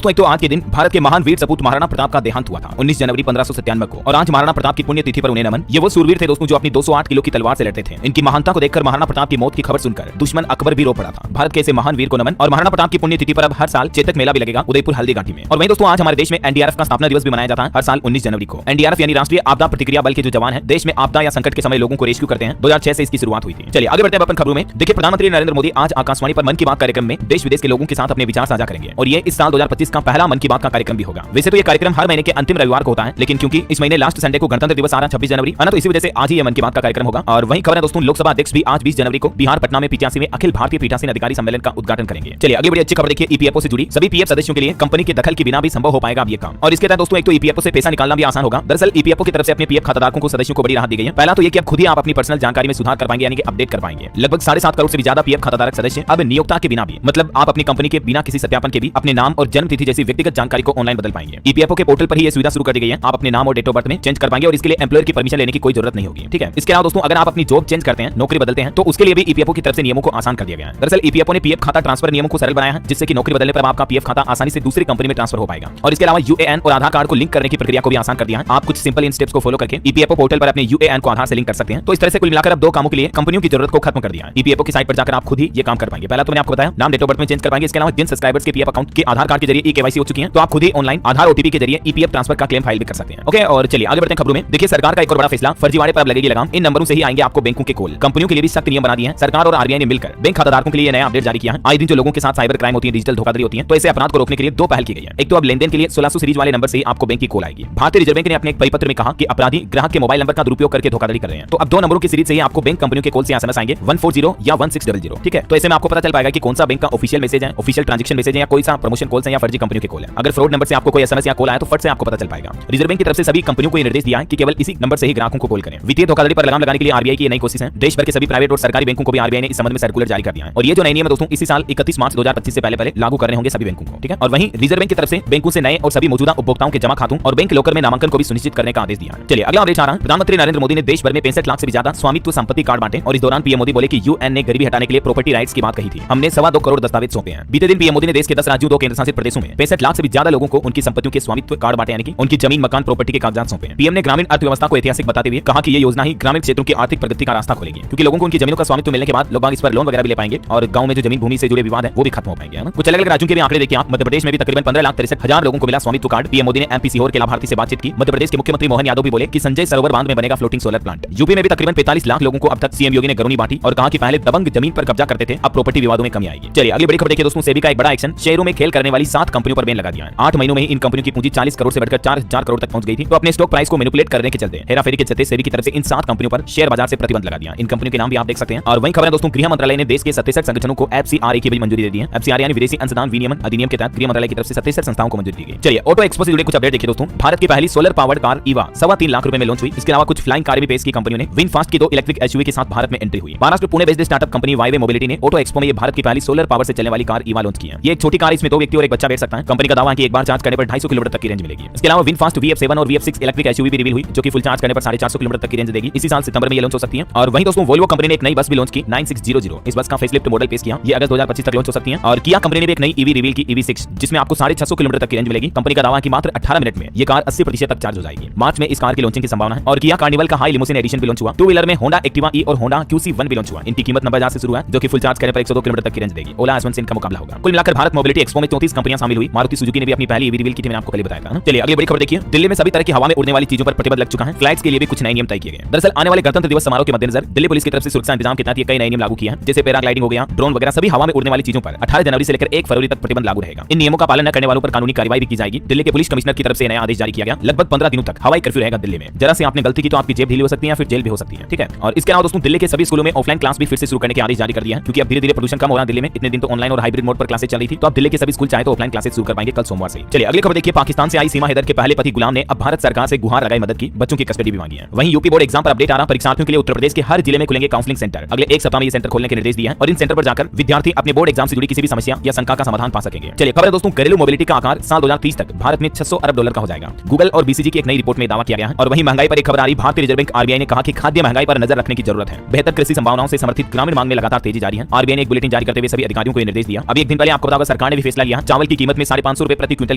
तो एक तो आज के दिन भारत के महान वीर सपूत महाराणा प्रताप का देहांत हुआ था 19 जनवरी 1597 को। और आज महाराणा प्रताप की पुण्यतिथि पर उन्हें नमन। ये वो सूरवीर थे दोस्तों जो अपनी 208 किलो की तलवार से लड़ते थे। इनकी महानता को देखकर महाराणा प्रताप की मौत की खबर सुनकर दुश्मन अकबर भी रो पड़ा था। भारत के ऐसे महान वीर को नमन। और महाराणा प्रताप की पुण्यतिथि पर अब हर साल चेतक मेला भी लगेगा उदयपुर हल्दीघाटी में। और वहीं दोस्तों आज हमारे देश में एनडीआरएफ का स्थापना दिवस भी मनाया जाता है हर साल 19 जनवरी को। एनडीआरएफ यानी राष्ट्रीय आपदा प्रतिक्रिया बल के जो जवान है देश में आपदा या संकट के समय लोगों को रेस्क्यू करते हैं। 2006 से इसकी शुरुआत हुई थी। चलिए आगे बढ़ते हैं अपन खबरों में। देखिए प्रधानमंत्री नरेंद्र मोदी आज आकाशवाणी पर मन की बात कार्यक्रम में देश विदेश के लोगों के साथ अपने विचार साझा करेंगे। और ये इस साल 2025 का पहला मन की बात का कार्यक्रम भी होगा। वैसे तो ये कार्यक्रम हर महीने के अंतिम रविवार को होता है, लेकिन क्योंकि इस महीने लास्ट संडे को गणतंत्र दिवस आ रहा है 26 जनवरी है ना, तो इसी वजह से आज ही ये मन की बात का कार्यक्रम होगा। और वहीं खबर है दोस्तों लोकसभा अध्यक्ष भी आज 20 जनवरी को बिहार पटना में 85वें अखिल भारतीय पीठासीन अधिकारी सम्मेलन का उद्घाटन करेंगे। चलिए आगे बड़ी अच्छी खबर देखिए। ईपीएफओ से जुड़ी सभी पीएफ सदस्यों के लिए कंपनी के दखल के बिना भी संभव हो पाएगा अब ये काम। और इसके तहत दोस्तों एक तो ईपीएफओ से पैसा निकालना भी आसान होगा। दरअसल ईपीएफओ की तरफ से अपने पीएफ खाताधारकों को सदस्यों को बड़ी राहत दी गई है। पहला तो ये कि अब खुद ही आप अपनी पर्सनल जानकारी में सुधार कर पाएंगे यानी कि अपडेट कर पाएंगे। लगभग 7.5 करोड़ से भी ज्यादा पीएफ खाताधारक सदस्य अब नियोक्ता के बिना भी, मतलब आप अपनी कंपनी के बिना किसी सत्यापन के भी अपने नाम और जन्म तिथि जैसी व्यक्तिगत जानकारी को ऑनलाइन बदल पाएंगे। ईपीएफओ के पोर्टल पर ही ये सुविधा शुरू कर दी गई है। आप अपने नाम और डेट ऑफ बर्थ में चेंज कर पाएंगे और इसके लिए एम्प्लॉयर की परमिशन लेने की कोई जरूरत नहीं होगी। ठीक है। इसके अलावा दोस्तों अगर आप अपनी जॉब चेंज करते हैं, नौकरी बदलते हैं, तो उसके लिए भी ईपीएफओ की तरफ से नियमों को आसान कर दिया गया है। दरअसल ईपीएफओ ने पीएफ खाता ट्रांसफर नियमों को सरल बनाया है, जिससे कि नौकरी बदलने पर आपका पीएफ खाता आसानी से दूसरी कंपनी में ट्रांसफर हो पाएगा। और इसके अलावा यूएएन और आधार कार्ड को लिंक करने की प्रक्रिया को भी आसान कर दिया है। आप कुछ सिंपल इन स्टेप्स को फॉलो करके ईपीएफओ पोर्टल पर अपने यूएएन को आधार से लिंक कर सकते हैं। तो इस तरह से कुल मिलाकर अब 2 कामों के लिए कंपनियों की जरूरत को खत्म कर दिया है। ईपीएफओ की साइट पर जाकर आप खुद ही ये काम कर पाएंगे। पहला तो मैंने आपको बताया नाम डेट ऑफ बर्थ में चेंज कर पाएंगे। इसके अलावा जिन सब्सक्राइबर्स के पीएफ अकाउंट के आधार कार्ड के जरिए केवाईसी हो चुकी है, तो आप खुद ही ऑनलाइन आधार ओटीपी के जरिए ईपीएफ ट्रांसफर का क्लेम फाइल भी कर सकते हैं। ओके। और चलिए आगे बढ़ते हैं खबरों में। देखिए सरकार का एक और बड़ा फैसला, फर्जीवाड़े पर अब लगेगी लगाम। इन नंबरों से ही आएंगे आपको बैंकों के कॉल। कंपनियों के लिए भी सख्त नियम बना दिए हैं सरकार और आरबीआई ने मिलकर। बैंक खाताधारकों के लिए नया अपडेट जारी किया है। आए दिन जो लोगों के साथ साइबर क्राइम होती है, डिजिटल धोखाधड़ी होती है, तो ऐसे अपराध को रोकने के लिए 2 पहल की गई है। एक तो अब लेनदेन के लिए 1600 सीरीज वाले नंबर से ही आपको बैंक की कॉल आएगी। भारतीय रिजर्व बैंक ने अपने एक परिपत्र में कहा कि अपराधी ग्राहक के मोबाइल नंबर का दुरुपयोग करके धोखाधड़ी कर रहे हैं। तो अब 2 नंबरों की सीरीज से ही आपको बैंक कंपनियों के कॉल से एसएमएस आएंगे 140 या 1600। ठीक है। तो ऐसे में आपको पता चल पाएगा कि कौन सा बैंक का ऑफिशियल मैसेज है, ऑफिशियल ट्रांजैक्शन मैसेज है, या कोई सा प्रमोशन कॉल है या फर्जी कंपनियों के कॉल है। अगर फ्रॉड नंबर से आपको कोई एसएमएस या कॉल आया तो फट से आपको पता चल पाएगा। रिजर्व बैंक की तरफ से सभी कंपनियों को ये निर्देश दिया है कि केवल इसी नंबर से ही ग्राहकों को कॉल करें। वित्तीय धोखाधड़ी पर लगाम लगाने के लिए आरबीआई की नई कोशिश है। देश भर के सभी प्राइवेट और सरकारी बैंकों को भी आरबीआई ने इस संबंध में सर्कुलर जारी कर दिया है। और ये जो नए नियम है दोस्तों इसी साल 31 मार्च 2025 से पहले लागू करने होंगे सभी बैंकों को। ठीक है। और वहीं रिजर्व बैंक की तरफ से बैंकों से नए और सभी मौजूदा उपभोक्ताओं के जमा खातों और बैंक लॉकर में नामांकन को भी सुनिश्चित करने का आदेश दिया है। चलिए अगला अपडेट आ रहा है। प्रधानमंत्री नरेंद्र मोदी ने देश भर में 65 लाख से भी ज्यादा स्वामित्व संपत्ति कार्ड बांटे। और इस दौरान पीएम मोदी बोले कि यूएन ने गरीबी हटाने के लिए प्रॉपर्टी राइट्स की बात कही थी। हमने 2.25 करोड़ दस्तावेज सौंपे हैं। बीते दिन पीएम मोदी ने देश के 10 राज्यों 2 केंद्र शासित प्रदेशों में 65 लाख से भी ज्यादा लोगों को उनकी संपत्तियों के स्वामित्व कार्ड बांटे, यानी कि उनकी जमीन मकान प्रॉपर्टी के कागजात सौंपे। पीएम ने ग्रामीण अर्थव्यवस्था को ऐतिहासिक बताते हुए कहा कि ये योजना ही ग्रामीण क्षेत्रों की आर्थिक प्रगति का रास्ता खोलेगी, क्योंकि लोगों को उनकी जमीनों का स्वामित्व मिलने के बाद लोग इस पर लोन वगैरह भी ले पाएंगे और गांव में जो जमीन भूमि से जुड़े विवाद है वो भी खत्म हो पाएंगे। कुछ अलग अलग राज्यों के भी आंकड़े देखिए आप। मध्य प्रदेश में भी तकरीबन 15,63,000 लोगों को मिला स्वामित्व कार्ड। पीएम मोदी ने एमपी सीहोर के लाभार्थी से बातचीत की। मध्य प्रदेश के मुख्यमंत्री मोहन यादव भी बोले कि संजय सरोवर बांध में बनेगा फ्लोटिंग सोलर प्लांट। यूपी में भी तकरीबन 45 लाख लोगों को अब तक सीएम योगी ने घरौनी बांटी और कहा कि पहले दबंग जमीन पर कब्जा करते थे, अब प्रॉपर्टी विवादों में कमी आएगी। चलिए अगली बड़ी खबर देखिए दोस्तों। सेबी का एक बड़ा एक्शन, शेयरों में खेल करने वाली 7 कंपनियों पर बैन लगा दिया है। 8 महीनों में ही इन कंपनियों की पूंजी 40 करोड़ से बढ़कर 4,000 करोड़ तक पहुंच गई थी। तो अपने स्टॉक प्राइस को मैनिपुलेट करने के चलते हेराफेरी के चलते सेबी की तरफ से इन 7 कंपनियों पर शेयर बाजार से प्रतिबंध लगा दिया। इन कंपनियों के नाम भी आप देख सकते हैं। और वहीं खबर है दोस्तों गृह मंत्रालय ने देश के 67 संगठनों को एफसीआरए की भी मंजूरी दे दी है। एफसीआरए यानी विदेशी अंशदान विनियमन अधिनियम के तहत गृह मंत्रालय की तरफ से 67 संस्थाओं को मंजूरी दी गई। चलिए ऑटो एक्सपो से जुड़े कुछ अपडेट देखिए दोस्तों। भारत की पहली solar powered car Eva 3.25 lakh रुपए में लॉन्च हुई। इसके अलावा कुछ फ्लाइंग कार भी पेश की कंपनियों ने। विनफास्ट की 2 इलेक्ट्रिक एसयूवी के साथ भारत में एंट्री हुई। Maharashtra Pune based startup company वाईवे मोबिलिटी ने ऑटो एक्सपो में ये भारत की पहली सोलर पावर से चलने वाली कार ईवा लॉन्च की है। ये एक छोटी कार, इसमें 2 व्यक्ति और एक बच्चा बैठ सकता है। कंपनी का दावा है कि एक बार चार्ज करने पर 250 किलोमीटर तक की रेंज मिलेगी। इसके अलावा विनफास्ट VF7 और VF6 इलेक्ट्रिक एसयूवी भी रिवील हुई, जो कि फुल चार्ज करने पर 450 किलोमीटर तक की रेंज देगी। इसी साल सितंबर में ये लॉन्च हो सकती है। और वहीं दोस्तों वोल्वो कंपनी ने एक नई बस भी लॉन्च की 9600। इस बस का फेसलिफ्ट मॉडल पेश किया। ये अगस्त 2025 तक लॉन्च हो सकती है। और किया कंपनी ने भी एक नई ईवी रिवील की EV6, जिसमें आपको 650 किलोमीटर तक की रेंज मिलेगी। कंपनी का दावा है कि मात्र 18 मिनट में ये कार 80% तक चार्ज हो जाएगी। मार्च में इस कार की लॉन्चिंग की संभावना है। और किया कार्निवल का हाई लिमोसिन एडिशन भी लॉन्च हुआ। 2 व्हीलर में होंडा एक्टिवा ई और होंडा QC1 भी लॉन्च हुआ। इनकी कीमत 90,000 से शुरू है, जो कि फुल चार्ज करने पर 102 किलोमीटर तक की रेंज देगी। ओला S1 से इनका मुकाबला होगा। कुल मिलाकर भारत मोबिलिटी एक्सपो में 34 कंपनियां शामिल हुई। मारुति सुजुकी ने भी अपनी पहली ईवी रिवील की थी, मैंने आपको पहले बताया था। चलिए अगली बड़ी खबर देखिए। दिल्ली में सभी तरह की हवा में उड़ने वाली चीजों पर प्रतिबंध लग चुका है। फ्लाइट्स के लिए भी कुछ नए नियम तय किए गए। दरअसल आने वाले गणतंत्र दिवस समारोह के मद्देनजर दिल्ली पुलिस की तरफ से सुरक्षा इंतजाम के तहत कई नए नियम लागू किए हैं, जैसे पैराग्लाइडिंग हो गया, ड्रोन वगैरह सभी हवा में उड़ने वाली चीजों पर 18 जनवरी से लेकर 1 फरवरी तक प्रतिबंध लागू रहेगा। इन नियमों का पालन न करने वालों पर कानूनी कार्रवाई भी की जाएगी। दिल्ली के पुलिस कमिश्नर की तरफ से नया आदेश जारी किया गया। लगभग 15 दिनों तक हवाई कर्फ्यू रहेगा दिल्ली में। जरा से आपने गलती की तो आपकी जेब ढीली हो सकती है या फिर जेल भी हो सकती है। ठीक है। और इसके अलावा दोस्तों दिल्ली के सभी स्कूलों में ऑफलाइन क्लास भी फिर से शुरू करने के आदेश जारी कर दिया है, क्योंकि अब धीरे धीरे प्रदूषण कम हो रहा है दिल्ली में। इतने दिन तो ऑनलाइन और हाइब्रिड मोड पर क्लासेस चल रही थी, तो अब दिल्ली के सभी स्कूल चाहे तो ऑफलाइन क्लासेस शुरू कर पाएंगे कल सोमवार से। चलिए अगली खबर देखिए। पाकिस्तान से आई सीमा हैदर के पहले पति गुलाम ने अब भारत सरकार से गुहार लगाई मदद की, बच्चों की कस्टडी भी मांगी है। वहीं यूपी बोर्ड एग्जाम पर अपडेट आ रहा। परीक्षार्थियों के लिए उत्तर प्रदेश के हर जिले में खुलेंगे काउंसलिंग सेंटर। अगले 1 सप्ताह में ये सेंटर खोलने के निर्देश दिए हैं और इन सेंटर पर जाकर विद्यार्थी अपने बोर्ड एग्जाम से जुड़ी किसी भी समस्या या शंका का समाधान पा सकेंगे। चलिए खबर है दोस्तों। घरेलू मोबिलिटी का आकार साल 2030 तक भारत में $600 अरब का हो जाएगा। गूगल और BCG की एक नई रिपोर्ट में दावा किया गया है। और वहीं महंगाई पर एक खबर आ रही। भारतीय रिजर्व बैंक RBI ने कहा कि खाद्य महंगाई पर नजर रखने की जरूरत है। बेहतर कृषि संभावनाओं से समर्थित ग्रामीण मांग में लगातार तेजी जारी है। RBI ने एक बुलेटिन जारी करते हुए सभी अधिकारियों को निर्देश दिया। अभी एक दिन पहले आपको बताया सरकार ने भी फैसला लिया, चावल की कीमत कीमत में 550 रुपए प्रति क्विंटल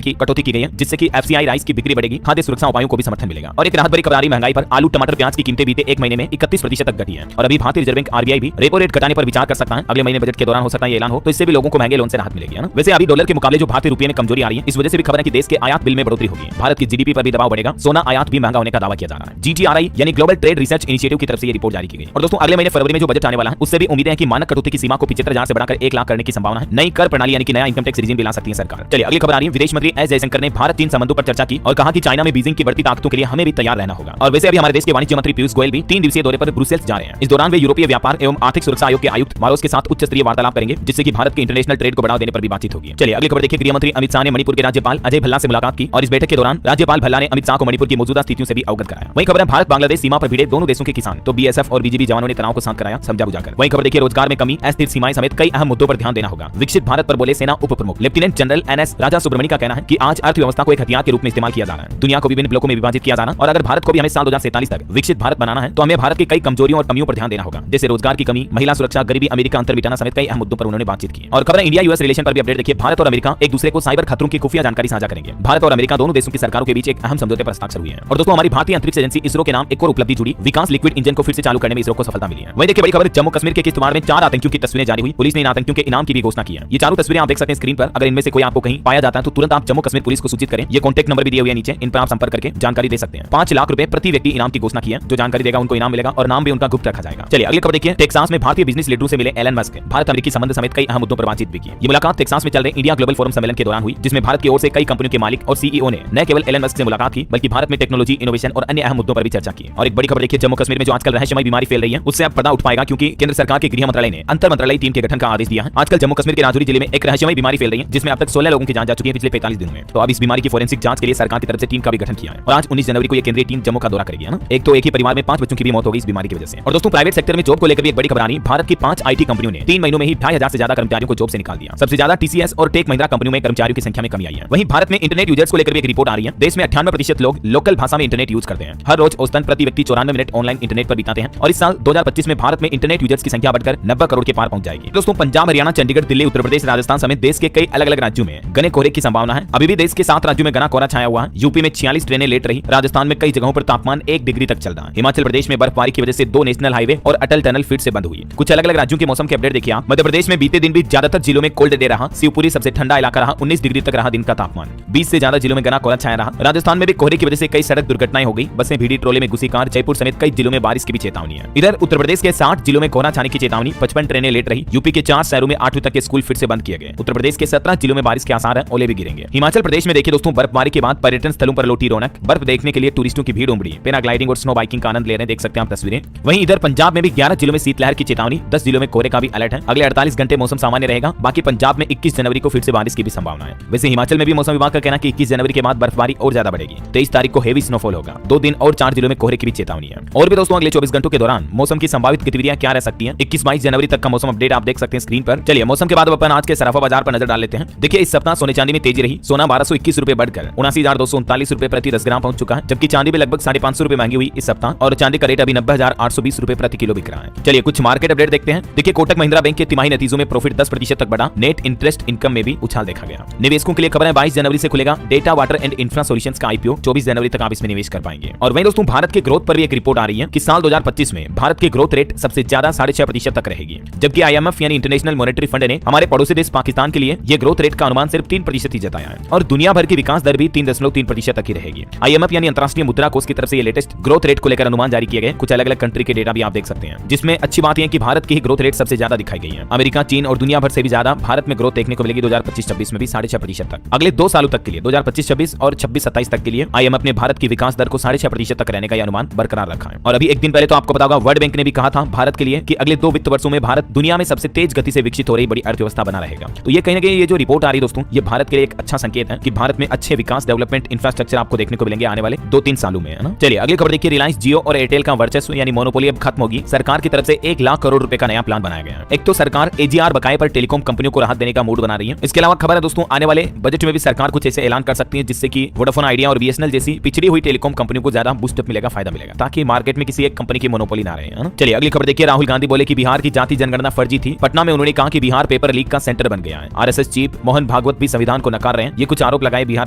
की कटौती की गई है, जिससे कि एफसीआई राइस की बिक्री बढ़ेगी, खाद्य सुरक्षा उपायों को भी समर्थन मिलेगा। और एक राहत भरी खबर आ रही महंगाई पर। आलू, टमाटर, प्याज की कीमतें बीते एक महीने में 31% तक घटी है और अभी भारतीय रिजर्व बैंक आरबीआई भी रेपो रेट घटाने पर विचार कर सकता है। अगले महीने बजट के दौरान हो सकता है ये ऐलान हो, तो इससे भी लोगों को महंगे लोन से राहत मिलेगी, है ना। वैसे अभी डॉलर के मुकाबले जो भारतीय रुपये में कमजोरी आ रही है, इस वजह से भी खबर है कि देश के आयात बिल में बढ़ोतरी होगी, भारत की जीडीपी पर भी दबाव बढ़ेगा, सोना आयात भी महंगा होने का दावा किया जा रहा है। जीटीआरआई यानी ग्लोबल ट्रेड रिसर्च इनिशिएटिव की तरफ से ये रिपोर्ट जारी की गई। और दोस्तों अगले महीने फरवरी में जो बजट आने वाला है, उससे भी उम्मीदें हैं कि मानक कटौती की सीमा को 75,000 से बढ़ाकर 1 लाख करने की संभावना है। नई कर प्रणाली यानी कि नया इनकम टैक्स रिजीम भी ला सकती है सरकार। चलिए अगली खबर आ रही है। विदेश मंत्री एस जयशंकर ने भारत चीन संबंधों पर चर्चा की और कहा कि चाइना में बीजिंग की बढ़ती ताकतों के लिए हमें भी तैयार रहना होगा। और वैसे अभी हमारे देश के वाणिज्य मंत्री पीयूष गोयल भी 3 दिवसीय दौरे पर ब्रुसेल्स जा रहे हैं। इस दौरान वे यूरोपीय व्यापार एवं आर्थिक सुरक्षा आयोग के आयुक्त मारोस के साथ उच्च स्तरीय वार्तालाप करेंगे, जिससे कि भारत के इंटरनेशनल ट्रेड को बढ़ावा देने पर भी बातचीत होगी। चलिए अगली खबर देखिए। गृह मंत्री अमित शाह ने मणिपुर के राज्यपाल अजय भल्ला से मुलाकात की और इस बैठक के दौरान राज्यपाल भल्ला ने अमित शाह को मणिपुर की मौजूदा स्थितियों से भी अवगत कराया। वहीं खबर है भारत बांग्लादेश सीमा पर भिड़े दोनों देशों के किसान तो बीएसएफ और बीजीबी जवानों ने तनाव को शांत कराया, समझा बुझाकर। वहीं खबर देखिए। रोजगार में कमी, अस्थिर सीमाएं समेत कई अहम मुद्दों पर ध्यान देना होगा। विकसित भारत पर बोले सेना उप प्रमुख लेफ्टिनेंट जनरल एनएस राजा सुब्रमण्यम का कहना है कि आज अर्थव्यवस्था को एक हथियार के रूप में इस्तेमाल किया जा रहा है, दुनिया को विभिन्न ब्लॉकों में विभाजित किया जाना, और अगर भारत को भी हमें साल 2047 तक विकसित भारत बनाना है तो हमें भारत की कई कमजोरियों और कमियों पर ध्यान देना होगा, जैसे रोजगार की कमी, महिला सुरक्षा, गरीबी, अमेरिका अंतर मिटाना समेत कई अहम मुद्दों पर उन्होंने बातचीत की। और खबर है इंडिया यूएस रिलेशन पर भी अपडेट देखिए। भारत और अमेरिका एक दूसरे को साइबर खतरों की खुफिया जानकारी साझा करेंगे। भारत और अमेरिका दोनों देशों की सरकारों के बीच एक अहम समझौते पर हस्ताक्षर हुए हैं। और दोस्तों हमारी भारतीय अंतरिक्ष एजेंसी इसरो के नाम एक और उपलब्धि जुड़ी, विकास लिक्विड इंजन को फिर से चालू करने में इसरो को सफलता मिली है। वहीं देखिए बड़ी खबर, जम्मू कश्मीर के किश्तवाड़ में 4 आतंकियों की तस्वीरें जारी हुई। पुलिस ने इन आतंकियों के इनाम की भी घोषणा की है। ये चारों तस्वीरें आप देख सकते हैं स्क्रीन पर। अगर इनमें से कोई आपको कहीं पाया जाता है तो तुरंत आप जम्मू कश्मीर पुलिस को सूचित करें। ये कॉन्टैक्ट नंबर भी दिए हुए हैं नीचे, इन पर आप संपर्क करके जानकारी दे सकते हैं। 5 लाख रुपए प्रति व्यक्ति इनाम की घोषणा की है। जो जानकारी देगा उनको इनाम मिलेगा और नाम भी उनका गुप्त रखा जाएगा। चलिए अगली खबर देखिए। टेक्सास में भारतीय बिजनेस लीडरों से मिले एलन मस्क। भारत अमेरिकी संबंध समेत कई अहम मुद्दों पर बातचीत भी की। ये मुलाकात टेक्सास में चल रहे इंडिया ग्लोबल फोरम सम्मेलन के दौरान हुई, जिसमें भारत की ओर से कई कंपनियों के मालिक और सीईओ ने न केवल एलन मस्क से मुलाकात की बल्कि भारत में टेक्नोलॉजी, इनोवेशन और अन्य अहम मुद्दों पर भी चर्चा की। और एक बड़ी खबर देखिए। जम्मू कश्मीर में जो आजकल रहस्यमय बीमारी फैल रही है, उससे अब पर्दा उठ पाएगा, क्योंकि केंद्र सरकार के गृह मंत्रालय ने अंतर मंत्रालय टीम के गठन का आदेश दिया है। आजकल जम्मू कश्मीर के राजौरी जिले में एक रहस्यमय बीमारी फैल रही है, जिसमें अब तक 16 लोगों की जान जा चुकी है पिछले 45 दिनों में। तो अब इस बीमारी की फोरेंसिक जांच के लिए सरकार की तरफ से टीम का भी गठन किया है और आज 19 जनवरी को ये केंद्रीय टीम जम्मू का दौरा करेगी, है ना। एक तो एक ही परिवार में 5 बच्चों की भी मौत हो गई इस बीमारी की वजह से। और दोस्तों प्राइवेट सेक्टर में जॉब को लेकर भी एक बड़ी खबर आ रही है। भारत की 5 आईटी कंपनियों ने 3 महीनों में ही 2,500 से ज्यादा कर्मचारियों को जॉब से निकाल दिया। सबसे ज्यादा टीसीएस और टेक महिंद्रा कंपनियों में कर्मचारियों की संख्या में कमी आई है। वहीं भारत में इंटरनेट यूजर्स को लेकर भी एक रिपोर्ट आ रही है। देश में 98% लोग लोकल भाषा में इंटरनेट यूज करते हैं। हर रोज औसतन प्रति व्यक्ति 94 मिनट ऑनलाइन इंटरनेट पर बिताते हैं और इस साल 2025 में भारत में इंटरनेट यूजर्स की संख्या बढ़कर 90 करोड़ के पार पहुंच जाएगी। दोस्तों पंजाब, हरियाणा, चंडीगढ़, दिल्ली, उत्तर प्रदेश, राजस्थान समेत देश के कई अलग अलग राज्यों में घने कोहरे की संभावना है। अभी भी देश के 7 राज्यों में घना कोहरा छाया हुआ है। यूपी में 46 ट्रेनें लेट रही। राजस्थान में कई जगहों पर तापमान 1 डिग्री तक चल रहा है। हिमाचल प्रदेश में बर्फबारी की वजह से 2 नेशनल हाईवे और अटल टनल फिर से बंद हुई। कुछ अलग अलग राज्यों के मौसम के अपडेट देखिए आप। मध्य प्रदेश में बीते दिन भी ज्यादातर जिलों में कोल्ड डे रहा। शिवपुरी सबसे ठंडा इलाका रहा, 19 डिग्री तक रहा दिन का तापमान। 20 से ज्यादा जिलों में घना कोहरा छाया रहा। राजस्थान में भी कोहरे की वजह से कई सड़क दुर्घटनाएं हो गई। बसें भीड़ी, ट्रोले में घुसी कार। जयपुर समेत कई जिलों में बारिश की भी चेतावनी है। इधर उत्तर प्रदेश के 60 जिलों में कोहरा छाने की चेतावनी, 55 ट्रेनें लेट रही। यूपी के 4 शहरों में 8वीं तक के स्कूल फिर से बंद किए गए। उत्तर प्रदेश के 17 जिलों में बारिश के आसार है, ओले भी गिरेंगे। हिमाचल प्रदेश में देखिए दोस्तों बर्फबारी के बाद पर्यटन स्थलों पर लौटी रौनक। बर्फ देखने के लिए टूरिस्टों की भीड़ उमड़ी। पैराग्लाइडिंग और स्नो बाइकिंग का आनंद ले रहे हैं, देख सकते हैं आप तस्वीरें। वहीं इधर पंजाब में भी 11 जिलों में शीतलहर की चेतावनी, 10 जिलों में कोहरे का भी अलर्ट है। अगले 48 घंटे मौसम सामान्य रहेगा। बाकी पंजाब में 21 जनवरी को फिर से बारिश की भी संभावना है। वैसे हिमाचल में भी मौसम विभाग का कहना है कि 21 जनवरी के बाद बर्फबारी और ज्यादा बढ़ेगी। 23 तारीख को हेवी स्नोफॉल होगा। 2 दिन और 4 जिलों में कोहरे की भी चेतावनी है। और भी दोस्तों अगले 24 घंटों के दौरान मौसम की संभावित गतिविधियां क्या रह सकती हैं, 21-22 जनवरी तक का मौसम अपडेट आप देख सकते हैं स्क्रीन पर। चलिए मौसम के बाद अपन आज के सराफा बाजार पर नजर डाल लेते हैं। देखिए इस सप्ताह सोने चांदी में तेजी रही। सोना 1221 रुपए बढ़कर 79,239 रुपए प्रति 10 ग्राम पहुंच चुका है, जबकि चांदी भी लगभग 550 रुपए महंगी हुई इस सप्ताह और चांदी का रेट अभी 90,820 रुपए प्रति किलो बिक रहा है। चलिए कुछ मार्केट अपडेट देखते हैं। देखिए कोटक महिंद्रा बैंक के तिमाही नतीजों में प्रॉफिट 10% तक बढ़ा। नेट इंटरेस्ट इनकम में भी उछाल देखा गया। निवेशकों के लिए खबर है 22 जनवरी से खुलेगा data water and infra solutions का आईपीओ। 24 जनवरी तक आप इसमें निवेश कर पाएंगे। और वहीं दोस्तों भारत के ग्रोथ पर भी एक रिपोर्ट आ रही है कि साल 2025 में भारत की ग्रोथ रेट सबसे ज्यादा 6.5% तक रहेगी, जबकि आईएमएफ यानी इंटरनेशनल मॉनेटरी फंड ने हमारे पड़ोसी देश पाकिस्तान के लिए ये ग्रोथ रेट का अनुमान सिर्फ 3% ही जताया है और दुनिया भर की विकास दर भी 3.3% तक ही रहेगी। आईएमएफ यानी अंतर्राष्ट्रीय मुद्रा कोष की तरफ से ये लेटेस्ट ग्रोथ रेट को लेकर अनुमान जारी किए गए। कुछ अलग अलग कंट्री के डेटा भी आप देख सकते हैं, जिसमें अच्छी बात यह है कि भारत की ही ग्रोथ रेट सबसे ज्यादा दिखाई गई है। अमेरिका, चीन और दुनिया भर से भी ज्यादा भारत में ग्रोथ देखने को मिलेगी 2025-26 में भी 6.5% तक। अगले 2 सालों तक के लिए 2025-26 और 26-27 तक के लिए आईएमएफ ने भारत की विकास दर को 6.5% तक रहने का अनुमान बरकरार रखा है। और अभी एक दिन पहले तो आपको पता होगा वर्ल्ड बैंक ने भी कहा था भारत के लिए कि अगले 2 वित्त वर्षों में भारत दुनिया में सबसे तेज गति से विकसित हो रही बड़ी अर्थव्यवस्था बना रहेगा। तो ये कहीं ना कहीं ये जो रिपोर्ट आ रही है दोस्तों, ये भारत के लिए एक अच्छा संकेत है कि भारत में अच्छे विकास, डेवलपमेंट, इंफ्रास्ट्रक्चर आपको देखने को मिलेंगे आने वाले 2-3 सालों में, है ना। चलिए अगली खबर देखिए। रिलायंस जियो और एयरटेल का वर्चस्व यानी मोनोपोली अब खत्म होगी। सरकार की तरफ से 1 लाख करोड़ रुपए का नया प्लान बनाया गया है। एक तो सरकार एजीआर बकाये पर टेलीकॉम कंपनियों को राहत देने का मूड बना रही है। इसके अलावा खबर है दोस्तों आने वाले बजट में भी सरकार कुछ ऐसे ऐलान कर सकती है जिससे कि वोडाफोन आइडिया और बीएसएनएल जैसी पिछड़ी हुई टेलीकॉम कंपनियों को ज्यादा बूस्टअप मिलेगा, फायदा मिलेगा, ताकि मार्केट में किसी एक कंपनी की मोनोपोली ना रहे, है ना। चलिए अगली खबर देखिए। राहुल गांधी बोले कि बिहार की जाति जनगणना फर्जी थी। पटना में उन्होंने कहा कि बिहार पेपर लीक का सेंटर बन गया है। आरएसएस चीफ मोहन भागवत भागवत भी संविधान को नकार रहे हैं। ये कुछ आरोप लगाए बिहार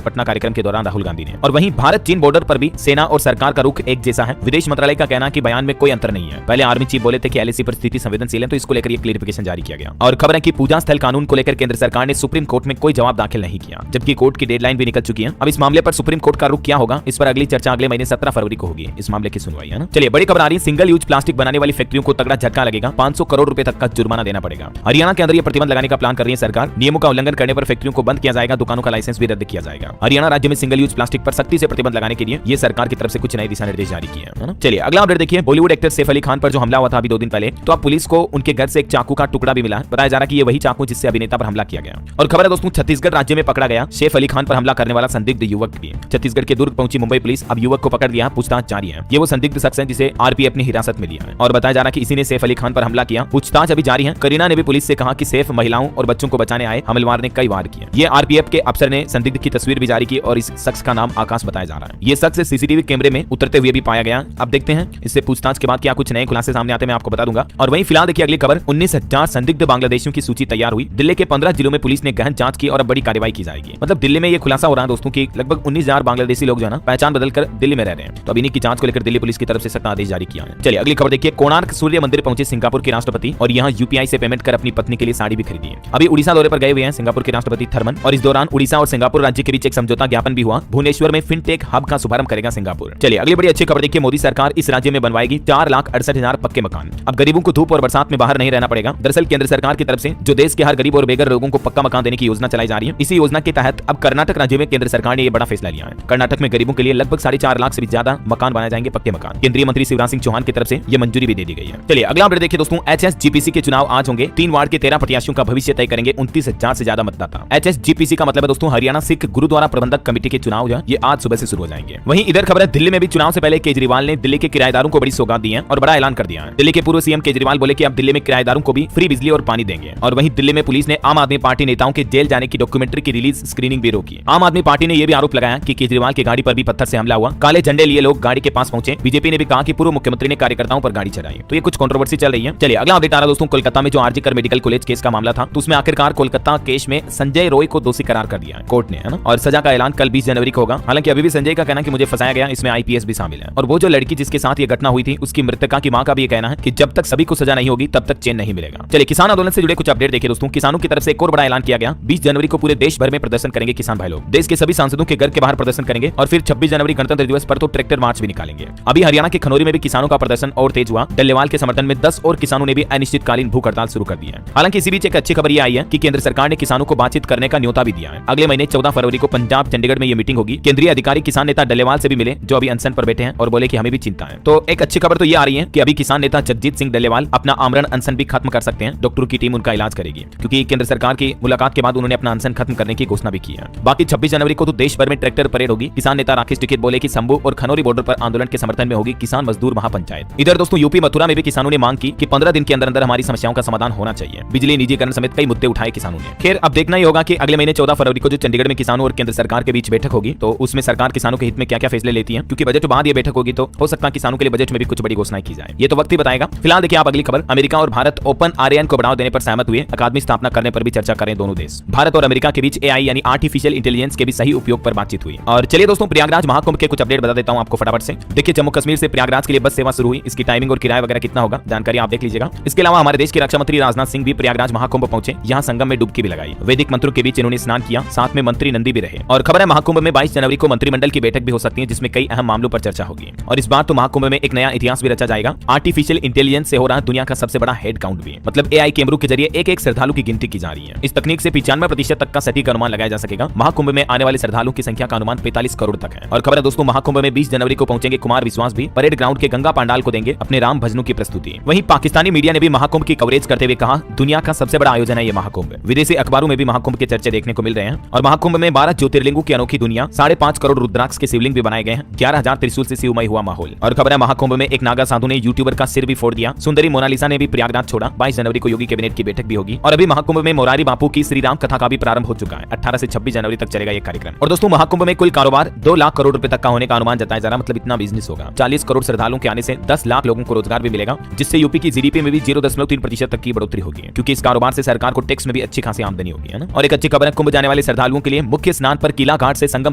पटना कार्यक्रम के दौरान राहुल गांधी ने। और वहीं भारत चीन बॉर्डर पर भी सेना और सरकार का रुख एक जैसा है। विदेश मंत्रालय का कहना है कि बयान में कोई अंतर नहीं है। पहले आर्मी चीफ बोले थे कि एलएसी पर स्थिति संवेदनशील है, तो इसको लेकर ये क्लियरिफिकेशन जारी किया गया। और खबर है कि पूजा स्थल कानून को लेकर केंद्र सरकार ने सुप्रीम कोर्ट में कोई जवाब दाखिल नहीं किया, जबकि कोर्ट की डेडलाइन भी निकल चुकी है। अब इस मामले पर सुप्रीम कोर्ट का रुख क्या होगा, इस पर अगली चर्चा अगले महीने 17 फरवरी को होगी। इस मामले की सुनवाई है ना। चलिए बड़ी खबर आ रही है, सिंगल यूज प्लास्टिक बनाने वाली फैक्ट्रियों को तगड़ा झटका लगेगा, 500 करोड़ रुपए तक का जुर्माना देना पड़ेगा। हरियाणा के अंदर ये प्रतिबंध लगाने का प्लान कर रही है सरकार। नियमों का उल्लंघन करने पर फैक्ट्रियों को बंद किया जाएगा, दुकानों का लाइसेंस भी रद्द किया जाएगा। हरियाणा राज्य में सिंगल यूज प्लास्टिक पर सख्ती से प्रतिबंध लगाने के लिए ये सरकार की तरफ से कुछ नए दिशा निर्देश जारी किए हैं। चलिए अगला अपडेट देखिए, बॉलीवुड एक्टर सैफ अली खान पर जो हमला हुआ था अभी 2 दिन पहले, तो अब पुलिस को उनके घर से एक चाकू का टुकड़ा भी मिला। बताया जा रहा है कि ये वही चाकू जिससे अभिनेता पर हमला किया गया। और खबर है दोस्तों, छत्तीसगढ़ राज्य में पकड़ा गया सैफ अली खान पर हमला करने वाला संदिग्ध युवक भी। छत्तीसगढ़ के दुर्ग पहुंची मुंबई पुलिस अब युवक को पकड़ लिया, पूछताछ जारी है। ये वो संदिग्ध शख्स है जिसे आरपीएफ ने हिरासत में लिया है और बताया जा रहा है कि इसी ने सैफ अली खान पर हमला किया। पूछताछ अभी जारी है। करीना ने भी पुलिस से कहा कि सैफ महिलाओं और बच्चों को बचाने आए हमलवार ने कई वार किया। ये आरपीएफ के अफसर ने संदिग्ध की तस्वीर भी जारी की और इस शख्स का नाम आकाश बताया जा रहा है। ये शख्स सीसीटीवी कैमरे में उतरते हुए भी पाया गया। अब देखते हैं इससे पूछताछ के बाद क्या कुछ नए खुलासे सामने आते हैं, मैं आपको बता दूंगा। और वहीं फिलहाल देखिए अगली खबर, 19,000 संदिग्ध बांग्लादेशियों की सूची तैयार हुई। दिल्ली के 15 जिलों में पुलिस ने गहन जांच की और अब बड़ी कार्रवाई की जाएगी। मतलब दिल्ली में ये खुलासा हो रहा है दोस्तों कि लगभग 19,000 बांग्लादेशी लोग जो है ना पहचान बदलकर दिल्ली में रह रहे हैं। तो अब इन्हीं की जांच को लेकर दिल्ली पुलिस की तरफ से सख्त आदेश जारी किया है। चलिए अगली खबर देखिए, कोणार्क सूर्य मंदिर पहुंचे सिंगापुर के राष्ट्रपति और यहाँ यूपीआई से पेमेंट कर अपनी पत्नी के लिए साड़ी भी खरीदी है। अभी उड़ीसा दौरे पर गए हुए हैं सिंगापुर के राष्ट्रपति थर्मन और इस दौरान उड़ीसा और सिंगापुर राज्य के बीच एक समझौता ज्ञापन भी हुआ। भुवनेश्वर में फिनटेक हब का शुभारंभ करेगा सिंगापुर। चलिए अगली बड़ी अच्छी खबर देखिए, मोदी सरकार इस राज्य में बनवाएगी 4,68,000 पक्के मकान। अब गरीबों को धूप और बरसात में बाहर नहीं रहना पड़ेगा। दरअसल केंद्र सरकार की तरफ से जो देश के हर गरीब और बेघर लोगों को पक्का मकान देने की योजना चलाई जा रही है, इसी योजना के तहत अब कर्नाटक राज्य में केंद्र सरकार ने यह बड़ा फैसला लिया है। कर्नाटक में गरीबों के लिए लगभग 4.5 लाख से भी ज्यादा मकान बनाए जाएंगे, पक्के मकान। केंद्रीय मंत्री शिवराज सिंह चौहान की तरफ से यह मंजूरी भी दे दी गई है। चलिए अगला अपडेट देखिए दोस्तों, एचएसजीपीसी के चुनाव आज होंगे। 3 वार्ड के 13 प्रत्याशियों का भविष्य तय करेंगे 29,000 से ज्यादा मतदाता। एचएसजीपीसी का मतलब है दोस्तों हरियाणा सिख गुरुद्वारा प्रबंधक कमेटी के चुनाव ये आज सुबह से शुरू हो जाएंगे। वहीं इधर खबर है, दिल्ली में भी चुनाव से पहले केजरीवाल ने दिल्ली के किराएदारों को बड़ी सौगात दी है और बड़ा ऐलान कर दिया है। दिल्ली के पूर्व सीएम केजरीवाल बोले कि अब दिल्ली में किराएदारों को भी फ्री बिजली और पानी देंगे। और वहीं दिल्ली में पुलिस ने आम आदमी पार्टी नेताओं के जेल जाने की डॉक्यूमेंट्री की रिलीज स्क्रीनिंग भी रोकी। आम आदमी पार्टी ने यह भी आरोप लगाया कि केजरीवाल की गाड़ी पर भी पत्थर से हमला हुआ। काले झंडे लिए लोग गाड़ी के पास पहुंचे। बीजेपी ने भी कहा कि पूर्व मुख्यमंत्री ने कार्यकर्ताओं पर गाड़ी चढ़ाई। तो ये कुछ कंट्रोवर्सी चल रही है। चलिए अगला अपडेट आ रहा दोस्तों, कोलकाता में जो आरजी कर मेडिकल कॉलेज केस का मामला था, तो उसमें आखिरकार कोलकाता केस में संजय रॉय को दोषी करार कर दिया कोर्ट ने, है ना। और सजा का ऐलान कल 20 जनवरी को होगा। हालांकि अभी भी संजय का कहना है कि मुझे फंसाया गया, इसमें आईपीएस भी शामिल है। और वो जो लड़की जिसके साथ ये घटना हुई थी, उसकी मृतका की मां का भी ये कहना है कि जब तक सभी को सजा नहीं होगी तब तक चैन नहीं मिलेगा। चलिए किसान आंदोलन से जुड़े कुछ अपडेट देखिए दोस्तों, किसानों की तरफ से एक और बड़ा ऐलान किया गया। 20 जनवरी को पूरे देश भर में प्रदर्शन करेंगे किसान भाई लोग। देश के सभी सांसदों के घर के बाहर प्रदर्शन करेंगे और फिर 26 जनवरी गणतंत्र दिवस पर तो ट्रैक्टर मार्च भी निकालेंगे। अभी हरियाणा के खनौरी में भी किसानों का प्रदर्शन और तेज हुआ। डल्लेवाल के समर्थन में 10 और किसानों ने भी अनिश्चितकालीन भूख हड़ताल शुरू कर दी है। हालांकि इसी बीच एक अच्छी खबर यह आई है कि केंद्र सरकार ने किसानों को बातचीत करने का न्योता भी दिया है। अगले महीने 14 फरवरी को पंजाब चंडीगढ़ में ये मीटिंग होगी। केंद्रीय अधिकारी किसान नेता डल्लेवाल से भी मिले, जो अभी अनशन पर बैठे हैं, और बोले कि हमें भी चिंता है। तो एक अच्छी खबर तो ये आ रही है कि अभी किसान नेता जगजीत सिंह डल्लेवाल अपना आमरण अनशन भी खत्म कर सकते हैं। डॉक्टरों की टीम उनका इलाज करेगी, क्योंकि केंद्र सरकार की मुलाकात के बाद उन्होंने अपना अनशन खत्म करने की घोषणा भी की है। बाकी 26 जनवरी को तो देश भर में ट्रैक्टर परेड होगी। किसान नेता राकेश टिकैत बोले कि शंभू और खनौरी बॉर्डर पर आंदोलन के समर्थन में होगी किसान मजदूर महापंचायत। इधर दोस्तों यूपी मथुरा में भी किसानों ने मांग की कि 15 दिन के अंदर अंदर हमारी समस्याओं का समाधान होना चाहिए। बिजली निजीकरण समेत कई मुद्दे उठाए किसानों ने। खैर अब देखना ही होगा कि अगले महीने 14 फरवरी को जो चंडीगढ़ में किसानों और केंद्र सरकार के बीच बैठक होगी, तो उसमें सरकार किसानों के हित में क्या क्या फैसले लेती है, क्योंकि बजट के बाद ये बैठक होगी तो हो सकता है किसानों के लिए बजट में भी कुछ बड़ी घोषणाएं की जाए। ये तो वक्त ही बताएगा। फिलहाल देखिए आप अगली खबर, अमेरिका और भारत ओपन आरएएन को बढ़ावा देने पर सहमत हुए। अकादमी स्थापना करने पर भी चर्चा करें दोनों देश। भारत और अमेरिका के बीच एआई यानी आर्टिफिशियल इंटेलिजेंस के भी सही उपयोग पर बातचीत हुई। और चलिए दोस्तों प्रयागराज महाकुंभ के कुछ अपडेट बता देता हूं आपको फटाफट से। देखिए जम्मू कश्मीर से प्रयागराज के लिए बस सेवा शुरू हुई। इसकी टाइमिंग और किराया वगैरह कितना होगा जानकारी आप देख लीजिएगा। इसके अलावा हमारे देश के रक्षा मंत्री राजनाथ सिंह भी प्रयागराज महाकुंभ पहुंचे। यहाँ संगम में डुबकी भी लगाई। वैदिक मंत्रों के बीच इन्होंने स्नान किया, साथ में मंत्री नंदी भी रहे। और खबर है महाकुंभ में 22 जनवरी को मंत्रिमंडल की बैठक भी हो सकती है, जिसमें कई अहम मामलों पर चर्चा होगी। और इस बार तो महाकुंभ में एक नया इतिहास भी रचा जाएगा। आर्टिफिशियल इंटेलिजेंस से हो रहा दुनिया का सबसे बड़ा हेड काउंट भी, मतलब एआई कैमरों के जरिए एक एक श्रद्धालु की गिनती की जा रही है। इस तकनीक से 95% तक का सटीक अनुमान लगाया जा सकेगा। महाकुंभ में आने वाले श्रद्धालुओं की संख्या का अनुमान 45 करोड़ तक है। और खबर है दोस्तों महाकुंभ में 20 जनवरी को पहुंचेंगे कुमार विश्वास भी। परेड ग्राउंड के गंगा पांडाल को देंगे अपने राम भजनों की प्रस्तुति। वहीं पाकिस्तानी मीडिया ने भी महाकुंभ की कवरेज करते हुए कहा दुनिया का सबसे बड़ा आयोजन है ये महाकुंभ। विदेशी अखबारों में भी महाकुंभ के चर्चे देखने को मिल रहे हैं। और महाकुंभ में 12 ज्योतिर्लिंगों की अनोखी दुनिया, 5.5 करोड़ रुद्राक्ष के शिवलिंग भी बनाए गए हैं। 11,000 त्रिशूल से शिवमय हुआ माहौल। और खबर है महाकुंभ में एक नागा साधु ने यूट्यूबर का सिर भी फोड़ दिया। सुंदरी मोनालिसा ने भी प्रयागराज छोड़ा। 22 जनवरी को योगी कैबिनेट की बैठक भी होगी। और अभी महाकुंभ में मोरारी बापू की श्री राम कथा का भी प्रारंभ हो चुका है। 18 से 26 जनवरी तक चलेगा ये कार्यक्रम। और दोस्तों महाकुंभ में कुल कारोबार 2 लाख करोड़ रुपए तक का होने का अनुमान जताया जा रहा है। मतलब इतना बिजनेस होगा। 40 करोड़ श्रद्धालुओं के आने से 10 लाख लोगों को रोजगार भी मिलेगा, जिससे यूपी की जीडीपी में भी 0.3% तक की बढ़ोतरी होगी, क्योंकि इस कारोबार से सरकार को टैक्स में भी अच्छी खासी आमदनी होगी, है ना। और एक अच्छी खबर है, कुंभ जाने वाले श्रद्धालुओं के लिए मुख्य स्नान पर किला घाट से संगम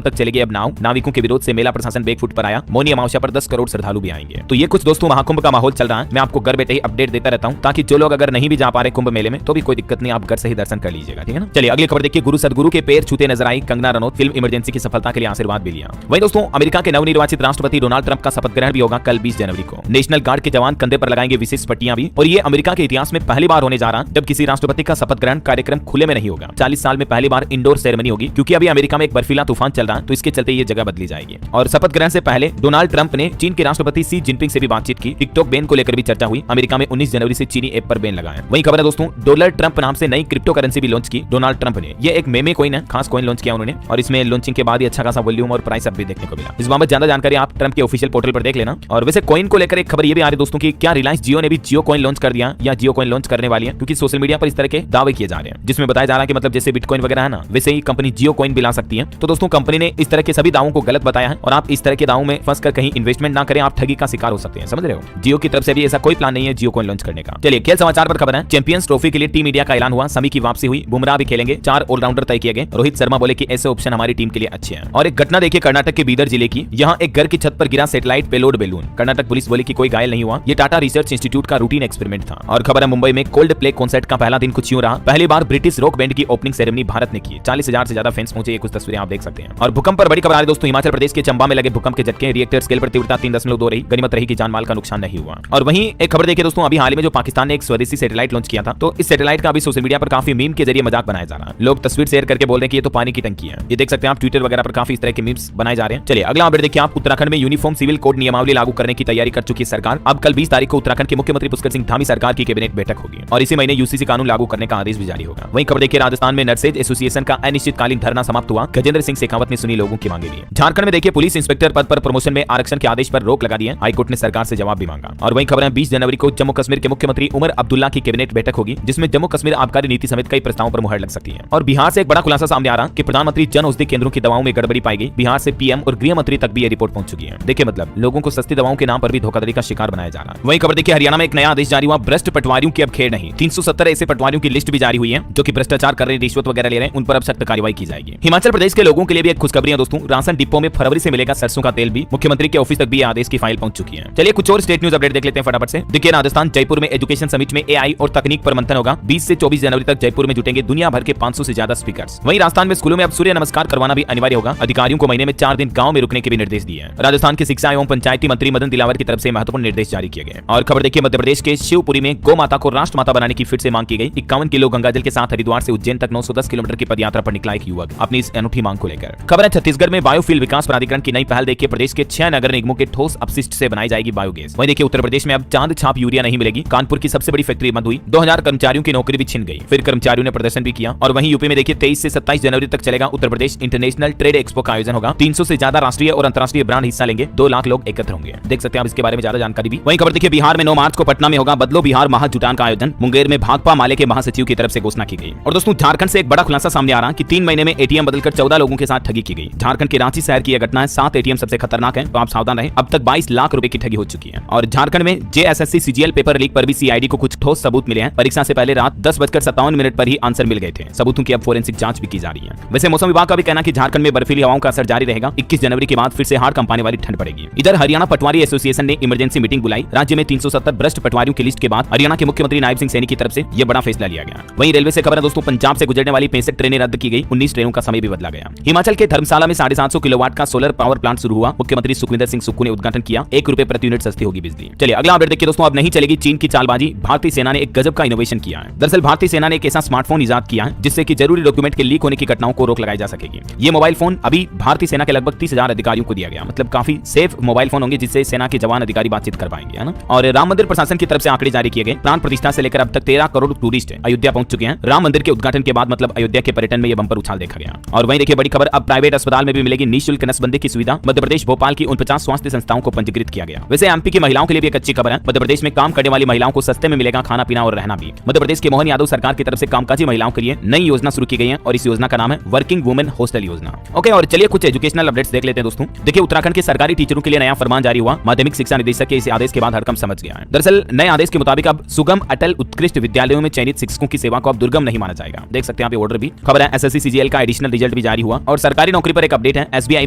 तक चलेगी अब नाव। नाविकों के विरोध से मेला प्रशासन बैकफुट पर आया। मौनी अमावस्या पर 10 करोड़ श्रद्धालु भी आएंगे। तो ये कुछ दोस्तों महाकुंभ का माहौल चल रहा है। मैं आपको घर बैठे ही अपडेट देता रहता हूँ, ताकि जो लोग अगर नहीं भी जा पा रहे कुंभ मेले में तो भी कोई दिक्कत नहीं, आप घर से ही दर्शन कर लीजिएगा, ठीक है ना। चलिए अगली खबर देखिए, गुरु सदगुरु के पैर छूते नजर आई कंगना रनौत, फिल्म इमरजेंसी की सफलता के लिए आशीर्वाद भी लिया। वहीं दोस्तों अमेरिका के नवनिर्वाचित राष्ट्रपति डोनाल्ड ट्रंप का शपथ ग्रहण भी होगा कल 20 जनवरी को। नेशनल गार्ड के जवान कंधे पर लगाएंगे विशेष पट्टियां भी, और ये अमेरिका के इतिहास में पहली बार होने जा रहा जब किसी राष्ट्रपति का शपथ ग्रहण कार्यक्रम खुले में नहीं होगा। 40 साल में पहली बार इंडोर सेरेमनी होगी, क्योंकि अभी अमेरिका में एक बर्फीला तूफान चल रहा है, तो इसके चलते ये जगह बदली जाएगी। और शपथ ग्रहण से पहले डोनाल्ड ट्रंप ने चीन के राष्ट्रपति शी जिनपिंग से भी बातचीत की। टिकटॉक बैन को लेकर भी चर्चा हुई। अमेरिका में 19 जनवरी से चीनी ऐप पर बैन लगा है। वहीं खबर है दोस्तों, डॉलर ट्रंप नाम से नई क्रिप्टो करेंसी भी लॉन्च की डोनाल्ड ट्रंप ने। ये एक मेमे कॉइन है, खास कॉइन लॉन्च किया उन्होंने, और इसमें लॉन्चिंग के बाद ही अच्छा खासा वॉल्यूम और प्राइस अप भी देखने को मिला। इस बाबत ज्यादा जानकारी आप ट्रंप के ऑफिशियल पोर्टल पर देख लेना। और वैसे कॉइन को लेकर एक खबर ये भी आ रही है दोस्तों की क्या रिलायंस जियो ने भी जियो कॉइन लॉन्च कर दिया या जियो कॉइन लॉन्च करने वाली है, क्योंकि सोशल मीडिया पर इस तरह के दावे किए जा रहे हैं, जिसमें बताया जा रहा है कि मतलब जैसे बिटकॉइन वगैरह है ना, वैसे ही कंपनी जियो कॉइन भी ला सकती है। तो दोस्तों कंपनी ने इस तरह के सभी दावों को गलत बताया है, और आप इस तरह के दावों में फंसकर कहीं इन्वेस्टमेंट ना करें, आप ठगी का शिकार हो सकते हैं, समझ रहे हो। जियो की तरफ से भी ऐसा कोई प्लान नहीं है जियो कॉइन लॉन्च करने का। चलिए खेल समाचार पर खबर है, चैंपियंस ट्रॉफी के लिए टीम इंडिया का ऐलान हुआ, समी की वापसी हुई, बुमराह भी खेलेंगे, 4 ऑलराउंडर तय किए गए। रोहित शर्मा बोले कि ऐसे ऑप्शन हमारी टीम के लिए अच्छे हैं। और एक घटना देखिए कर्नाटक के बीदर जिले की, यहाँ एक घर की छत पर गिरा satellite payload balloon. Karnataka police बोली कि कोई घायल नहीं हुआ, ये टाटा रिसर्च इंस्टीट्यूट का रूटीन एक्सपेरिमेंट था। और खबर है मुंबई में कोल्ड प्ले कॉन्सर्ट का पहला दिन कुछ यूं रहा, पहली बार ब्रिटिश रॉक बैंड की ओपनिंग सेरेमनी भारत ने की। 40,000 से ज्यादा फैंस पहुंचे, ये कुछ तस्वीरें आप देख सकते हैं। और भूकंप पर बड़ी खबर आ रही दोस्तों, हिमाचल प्रदेश के चंबा में लगे भूकंप के झटके, रिएक्टर स्केल पर तीव्रता 3.2 रही, गनीमत रही कि जान माल का नुकसान नहीं हुआ। और वहीं एक खबर देखिए दोस्तों, अभी हाल ही में जो पाकिस्तान ने एक स्वदेशी सैटेलाइट लॉन्च किया था, तो इस सैटेलाइट का अभी सोशल मीडिया पर काफी मीम के जरिए मजाक बनाया जा रहा है। लोग तस्वीर शेयर करके बोल रहे हैं कि ये तो पानी की टंकी है। ये देख सकते हैं आप ट्विटर वगैरह पर काफी इस तरह के मीम्स बनाए जा रहे हैं। चलिए अगला अपडेट देखिए आप, उत्तराखंड में यूनिफॉर्म सिविल कोड नियमावली लागू करने की तैयारी कर चुकी है सरकार। अब कल 20 तारीख को उत्तराखंड के मुख्यमंत्री पुष्कर सिंह धामी सरकार की कैबिनेट बैठक होगी, और इसी महीने यूसीसी कानून लागू करने का आदेश भी जारी होगा। वहीं खबर देखिए राजस्थान में नर्सेज एसोसिएशन का अनिश्चितकालीन धरना समाप्त हुआ, गजेंद्र सिंह शेखावत ने सुनी लोगों की मांगे ली। झारखंड में देखिए पुलिस इंस्पेक्टर पद पर प्रमोशन में आरक्षण के आदेश पर रोक लगा दी है, हाईकोर्ट ने सरकार से जवाब भी मांगा। और वहीं खबर है 20 जनवरी को जम्मू कश्मीर के मुख्यमंत्री उमर अब्दुल्ला की कैबिनेट बैठक होगी, जिसमें जम्मू कश्मीर आबकारी नीति समेत कई प्रस्तावों पर मुहर लग सकती है। और बिहार से एक बड़ा खुलासा सामने आ रहा कि प्रधानमंत्री जन औषधि केंद्रों की दवाओं में गड़बड़ी पाई गई। बिहार से पीएम और गृह मंत्री तक भी ये रिपोर्ट पहुंच चुकी है। देखिए मतलब लोगों को सस्ती दवाओं के नाम पर भी धोखाधड़ी का शिकार बनाया जा रहा है। वहीं खबर देखिए हरियाणा में एक नया आदेश जारी हुआ, भ्रष्ट पटवारियों की अब खेर नहीं। 370 ऐसे पटवारियों की लिस्ट भी जारी हुई है जो कि भ्रष्टाचार कर रहे हैं, रिश्वत वगैरह ले रहे हैं, उन पर अब सख्त कार्रवाई की जाएगी। हिमाचल प्रदेश के लोगों के लिए भी एक खुशखबरी है दोस्तों, राशन डिपो में फरवरी से मिलेगा सरसों का तेल भी। मुख्यमंत्री के ऑफिस तक भी आदेश की फाइल पहुंच चुकी है। चलिए कुछ और स्टेट न्यूज अपडेट देख लेते हैं फटाफट से। देखिए राजस्थान जयपुर में एजुकेशन समिट में एआई और तकनीक पर मंथन होगा। 20 से 24 जनवरी तक जयपुर में जुटेंगे दुनिया भर के 500 से ज्यादा स्पीकर्स। वहीं राजस्थान में स्कूलों में अब सूर्य नमस्कार करवाना भी अनिवार्य होगा। अधिकारियों को महीने में 4 दिन गांव में रुकने के भी निर्देश दिए हैं। राजस्थान के शिक्षा एवं पंचायती मंत्री मदन दिलावर की तरफ से महत्वपूर्ण निर्देश जारी किए गए। और खबर देखिए मध्य प्रदेश के शिवपुरी में गौ माता को राष्ट्र माता बनाने की फिर से मांग की गई। 51 किलो गंगाजल के साथ हरिद्वार से उज्जैन तक 910 किलोमीटर की पदयात्रा पर निकला एक युवक अपनी इस अनूठी मांग को लेकर। खबर है छत्तीसगढ़ में बायोफ्यूल विकास प्राधिकरण की नई पहल देखिए, प्रदेश के 6 नगर निगमों के ठोस अपशिष्ट से बनाई जाएगी बायोगैस। वहीं देखिए उत्तर प्रदेश में अब चांद छाप यूरिया नहीं मिलेगी। कानपुर की सबसे बड़ी फैक्ट्री बंद हुई, 2000 कर्मचारियों की नौकरी भी छिन गई। फिर कर्मचारियों ने प्रदर्शन भी किया। और वहीं यूपी में देखिए 23 से 27 जनवरी तक चलेगा Uttar Pradesh international trade expo का आयोजन होगा। 300 से ज्यादा राष्ट्रीय और अंतर्राष्ट्रीय ब्रांड हिस्सा लेंगे, 2 लाख लोग एकत्र होंगे। देख सकते हैं आप इसके बारे में ज्यादा जानकारी भी। वहीं खबर देखिए बिहार में 9 मार्च को पटना में होगा बदलो बिहार महाजुटान का आयोजन। मुंगेर में भाकपा माले के महासचिव की तरफ से घोषणा की गई। और दोस्तों झारखंड से एक बड़ा खुलासा सामने आ रहा कि 3 महीने में एटीएम बदलकर 14 लोगों के साथ ठगी की गई। झारखंड के रांची शहर की यह घटना है। 7 एटीएम सबसे खतरनाक है, तो आप सावधान रहें। अब तक 22 लाख रुपए की ठगी हो चुकी है। और झारखंड में जेएसएससी सीजीएल पेपर लीक पर भी सीआईडी को कुछ ठोस सबूत मिले हैं। परीक्षा से पहले रात 10:57 पर ही आंसर मिल गए थे। सबूतों की अब फोरेंसिक जांच भी की जा रही है। वैसे मौसम विभाग का भी कहना कि झारखंड में बर्फीली हवाओं का असर जारी रहेगा। 21 जनवरी के बाद फिर से हाड़ कंपाने वाली ठंड पड़ेगी। इधर हरियाणा पटवारी एसोसिएशन ने इमरजेंसी मीटिंग बुलाई। राज्य में 370 भ्रष्ट पटवारियों की लिस्ट के बाद हरियाणा के मुख्यमंत्री नायब सिंह सैनी की तरफ से यह बड़ा फैसला लिया गया। वहीं रेलवे से खबर है दोस्तों, पंजाब से गुजरने वाली 65 ट्रेनें रद्द की गई। 19 ट्रेनों का समय भी बदला गया। हिमाचल के धर्मशाला में 750 किलोवाट का सोलर पावर प्लांट शुरू हुआ। मुख्यमंत्री सुखविंदर सिंह सुक्खू ने उद्घाटन किया। 1 रुपए प्रति यूनिट सस्ती होगी बिजली। चलिए अगला अपडेट देखिए दोस्तों, अब नहीं चलेगी चीन की चालबाजी। भारतीय सेना ने एक गजब का इनोवेशन किया है। दरअसल भारतीय सेना ने एक ऐसा स्मार्टफोन इजाद किया है जिससे कि जरूरी डॉक्यूमेंट के लीक होने की घटनाओं को रोक लगाई जा सकेगी। ये मोबाइल फोन अभी भारतीय सेना के लगभग 30,000 अधिकारियों को दिया गया। मतलब काफी सेफ मोबाइल फोन होंगे जिससे सेना के जवान अधिकारी बातचीत कर पाएंगे, है ना। और राम मंदिर प्रशासन की तरफ से आंकड़े जारी किए गए। प्राण प्रतिष्ठा से लेकर अब तक 13 करोड़ टूरिस्ट अयोध्या पहुंच चुके हैं। राम मंदिर के उद्घाटन के बाद मतलब अयोध्या के पर्यटन में यह बंपर उछाल देखा गया। और वहीं देखिए बड़ी खबर, अब प्राइवेट अस्पताल में भी मिलेगी निःशुल्क नसबंदी की सुविधा। मध्य प्रदेश भोपाल की 49 स्वास्थ्य संस्थाओं को पंजीकृत किया गया। वैसे एमपी की महिलाओं के लिए भी एक अच्छी खबर है। मध्य प्रदेश में काम करने वाली महिलाओं को सस्ते में मिलेगा खाना पीना और रहना भी। मध्य प्रदेश के मोहन यादव सरकार की तरफ से कामकाजी महिलाओं के लिए नई योजना शुरू की गई है और इस योजना का नाम है वर्किंग वुमेन हॉस्टल योजना। ओके, और चलिए कुछ एजुकेशनल अपडेट्स देख लेते हैं दोस्तों। देखिए उत्तराखंड के सरकारी टीचरों के लिए नया फरमान जारी हुआ। माध्यमिक शिक्षा निदेशक के इस आदेश के बाद हड़कंप समझ गया है। दरअसल नए आदेश के मुताबिक अब सुगम अटल उत्कृष्ट विद्यालयों में चयनित शिक्षकों की सेवा को अब दुर्गम नहीं माना जाएगा। देख सकते सकते हैं आप ऑर्डर भी। खबर है एसएससी सीजीएल का एडिशनल रिजल्ट भी जारी हुआ और सरकारी नौकरी पर एक अपडेट है। एसबीआई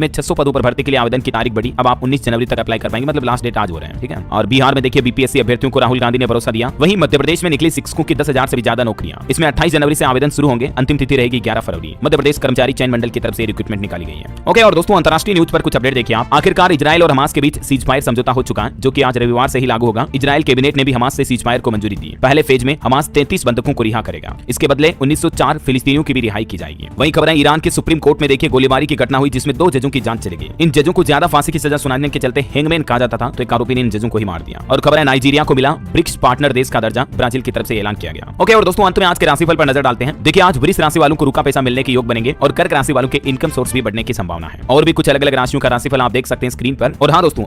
में 600 पदों पर भर्ती के लिए आवेदन की तारीख बढ़ी। अब आप 19 जनवरी तक अप्लाई कर पाएंगे, मतलब लास्ट डेट आज हो रहे हैं, ठीक है। और बिहार में देखिए बीपीएससी अभ्यर्थियों को राहुल गांधी ने भरोसा दिया। वहीं मध्य प्रदेश में निकली शिक्षकों की 10,000 से भी ज्यादा नौकरियां। इसमें 28 जनवरी से आवेदन शुरू होंगे, अंतिम तिथि रहेगी 11 फरवरी। मध्य प्रदेश कर्मचारी चयन मंडल की तरफ से रिक्रूटमेंट निकाली गई है। ओके, और दोस्तों अंतरराष्ट्रीय न्यूज पर कुछ अपडेट देखिए आप। आखिरकार इजराइल और हमास के बीच सीजफायर समझौता हो चुका है, जो कि आज रविवार से ही लागू होगा। इजराइल कैबिनेट ने भी हमास से सीजफायर को मंजूरी दी। पहले फेज में हमास 33 बंधकों को रिहा करेगा। इसके बदले 1904 फिलिस्तीनियों की भी रिहाई की जाएगी। वहीं खबर है ईरान के सुप्रीम कोर्ट में देखिए गोलीबारी की घटना हुई, जिसमें 2 जजों की जान चली गई। इन जजों को ज्यादा फांसी की सजा सुनाने के चलते हैंगमैन कहा जाता था, तो एक आरोपी ने इन जजों को ही मार दिया। और खबर है नाइजीरिया को मिला ब्रिक्स पार्टनर देश का दर्जा, ब्राजील की तरफ से ऐलान किया गया। ओके, और दोस्तों अंत में आज के राशिफल पर नजर डालते हैं। देखिए आज वृष राशि वालों को रुका पैसा मिलने के योग बनेंगे और कर्क राशि वालों के इनकम सोर्स भी बढ़ने की संभावना है। और भी कुछ अलग अलग राशियों का राशिफल आप देख सकते हैं स्क्रीन पर। और हाँ दोस्तों,